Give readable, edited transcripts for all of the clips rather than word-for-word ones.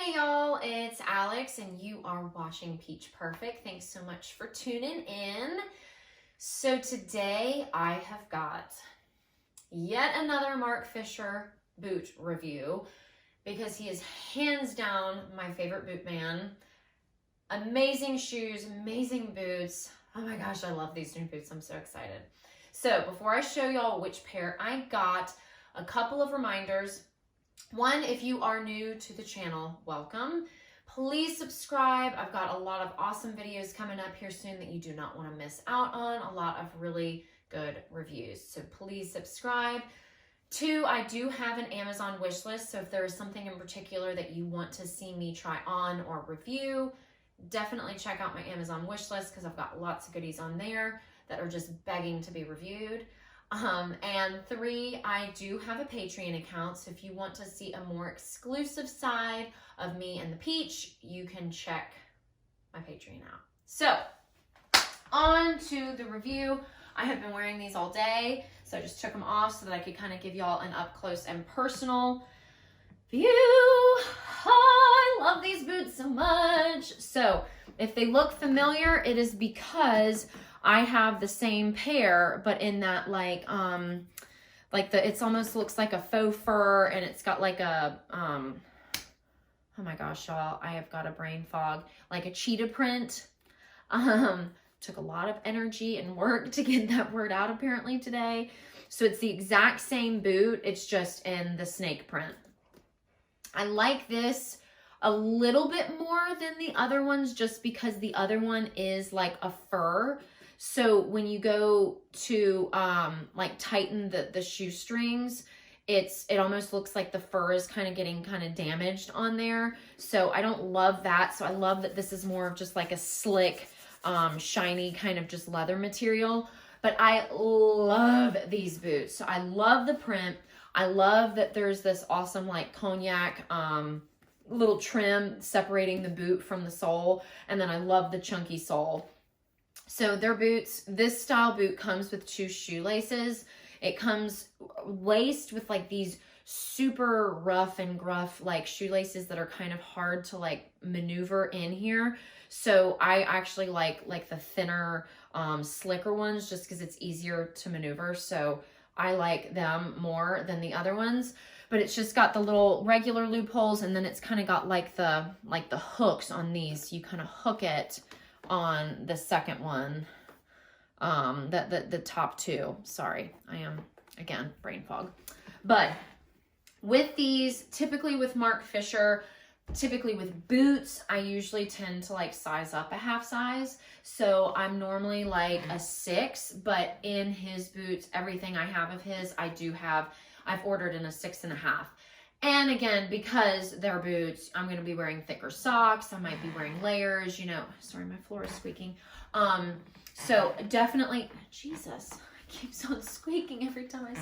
Hey y'all, it's Alex and you are watching Peach Perfect. Thanks so much for tuning in. So today I have got yet another Mark Fisher boot review because he is hands down my favorite boot man. Amazing shoes, amazing boots. Oh my gosh, I love these new boots. I'm so excited. So before I show y'all which pair I got, a couple of reminders. One, if you are new to the channel, welcome. Please subscribe. I've got a lot of awesome videos coming up here soon that you do not want to miss out on. A lot of really good reviews. So please subscribe. Two, I do have an Amazon wish list. So if there is something in particular that you want to see me try on or review, definitely check out my Amazon wish list because I've got lots of goodies on there that are just begging to be reviewed. And three, I do have a Patreon account, so if you want to see a more exclusive side of me and the Peach, you can check my Patreon out. So, on to the review. I have been wearing these all day, so I just took them off so that I could kind of give y'all an up close and personal view. I love these boots so much. So, if they look familiar, it is because I have the same pair, but in that it almost looks like a faux fur, and it's got like a, oh my gosh, y'all, I have got a brain fog, like a cheetah print. Took a lot of energy and work to get that word out apparently today. So it's the exact same boot. It's just in the snake print. I like this a little bit more than the other ones just because the other one is like a fur. So when you go to like tighten the shoestrings, it almost looks like the fur is kind of getting kind of damaged on there. So I don't love that. So I love that this is more of just like a slick, shiny kind of just leather material. But I love these boots. So I love the print. I love that there's this awesome like cognac little trim separating the boot from the sole. And then I love the chunky sole. So their boots, this style boot comes with 2 shoelaces. It comes laced with like these super rough and gruff like shoelaces that are kind of hard to like maneuver in here. So I actually like the thinner, slicker ones just because it's easier to maneuver. So I like them more than the other ones. But it's just got the little regular loopholes, and then it's kind of got like the hooks on these. You kind of hook it on the second one, the top 2. Sorry, I am, again, brain fog. But with these, typically with Mark Fisher, typically with boots, I usually tend to like size up a half size. So I'm normally like a 6, but in his boots, everything I have of his, I've ordered in a 6.5. And again, because they're boots, I'm going to be wearing thicker socks. I might be wearing layers, you know. Sorry, my floor is squeaking. So definitely, Jesus, it keeps on squeaking every time I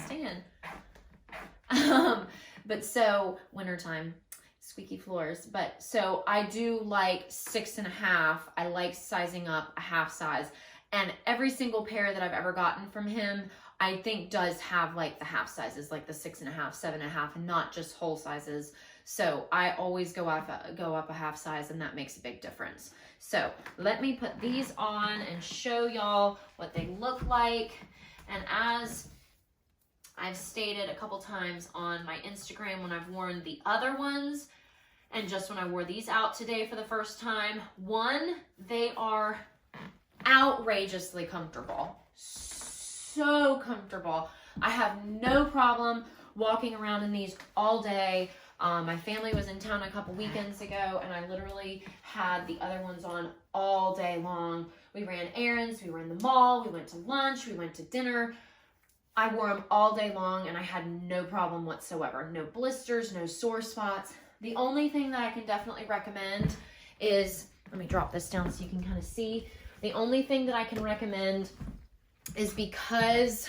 stand. But so, wintertime, squeaky floors. But so I do like 6.5. I like sizing up a half size. And every single pair that I've ever gotten from him, I think does have like the half sizes, like the 6.5, 7.5, and not just whole sizes. So I always go up a half size, and that makes a big difference. So let me put these on and show y'all what they look like. And as I've stated a couple times on my Instagram when I've worn the other ones, and just when I wore these out today for the first time, one, they are outrageously comfortable. So comfortable. I have no problem walking around in these all day. My family was in town a couple weekends ago, and I literally had the other ones on all day long. We ran errands, we were in the mall, we went to lunch, we went to dinner. I wore them all day long, and I had no problem whatsoever. No blisters, no sore spots. The only thing that I can definitely recommend is, let me drop this down so you can kind of see. The only thing that I can recommend is because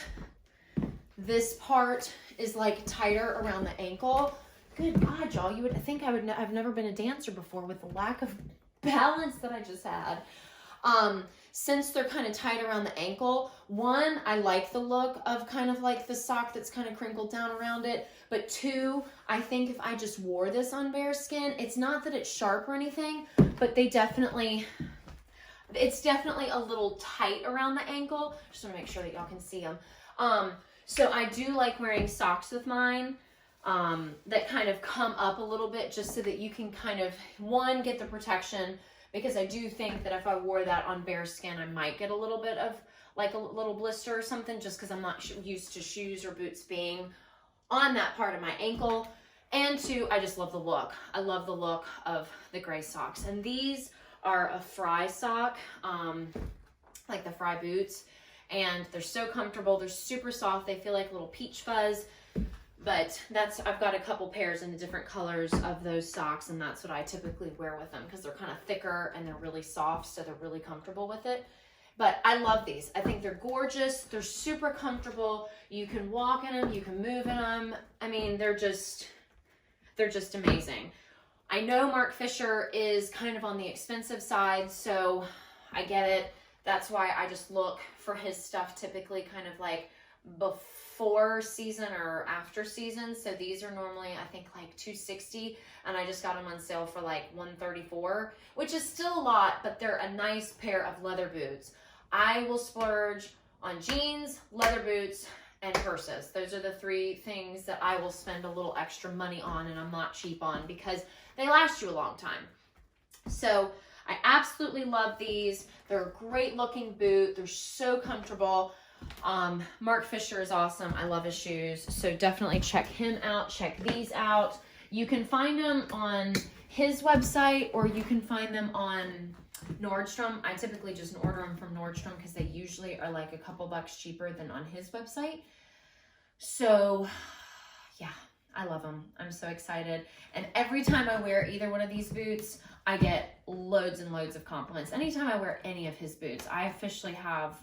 this part is like tighter around the ankle. Good God, y'all, you would think I've never been a dancer before with the lack of balance that I just had. Since they're kind of tight around the ankle, one, I like the look of kind of like the sock that's kind of crinkled down around it, But two, I think if I just wore this on bare skin, it's not that it's sharp or anything, but it's definitely a little tight around the ankle. Just want to make sure that y'all can see them. So I do like wearing socks with mine that kind of come up a little bit, just so that you can kind of, one, get the protection, because I do think that if I wore that on bare skin, I might get a little bit of like a little blister or something, just because I'm not used to shoes or boots being on that part of my ankle. And two, I just love the look. I love the look of the gray socks. And these are a Frye sock, like the Frye boots. And they're so comfortable. They're super soft. They feel like little peach fuzz. But I've got a couple pairs in the different colors of those socks, and that's what I typically wear with them, because they're kind of thicker and they're really soft, so they're really comfortable with it. But I love these. I think they're gorgeous. They're super comfortable. You can walk in them. You can move in them. I mean, they're just amazing. I know Mark Fisher is kind of on the expensive side, so I get it. That's why I just look for his stuff typically kind of like before season or after season. So these are normally, I think, like $260, and I just got them on sale for like $134, which is still a lot, but they're a nice pair of leather boots. I will splurge on jeans, leather boots, and purses. Those are the three things that I will spend a little extra money on, and I'm not cheap on, because they last you a long time. So I absolutely love these. They're a great looking boot. They're so comfortable. Mark Fisher is awesome. I love his shoes. So definitely check him out. Check these out. You can find them on his website, or you can find them on Nordstrom. I typically just order them from Nordstrom, because they usually are like a couple bucks cheaper than on his website. So yeah, I love them. I'm so excited. And every time I wear either one of these boots, I get loads and loads of compliments. Anytime I wear any of his boots, I officially have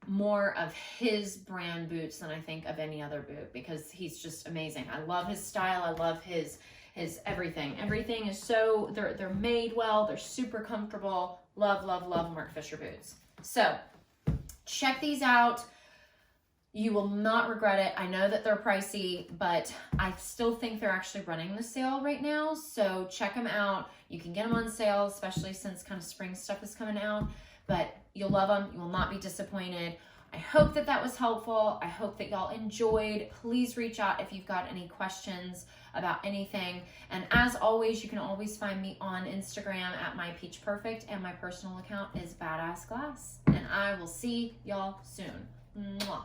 more of his brand boots than I think of any other boot, because he's just amazing. I love his style. I love his everything. Everything is so, they're made well. They're super comfortable. Love, love, love Mark Fisher boots. So check these out. You will not regret it. I know that they're pricey, but I still think they're actually running the sale right now. So check them out. You can get them on sale, especially since kind of spring stuff is coming out. But you'll love them. You will not be disappointed. I hope that that was helpful. I hope that y'all enjoyed. Please reach out if you've got any questions about anything. And as always, you can always find me on Instagram at mypeachperfect, and my personal account is Badass Glass. And I will see y'all soon. Mwah.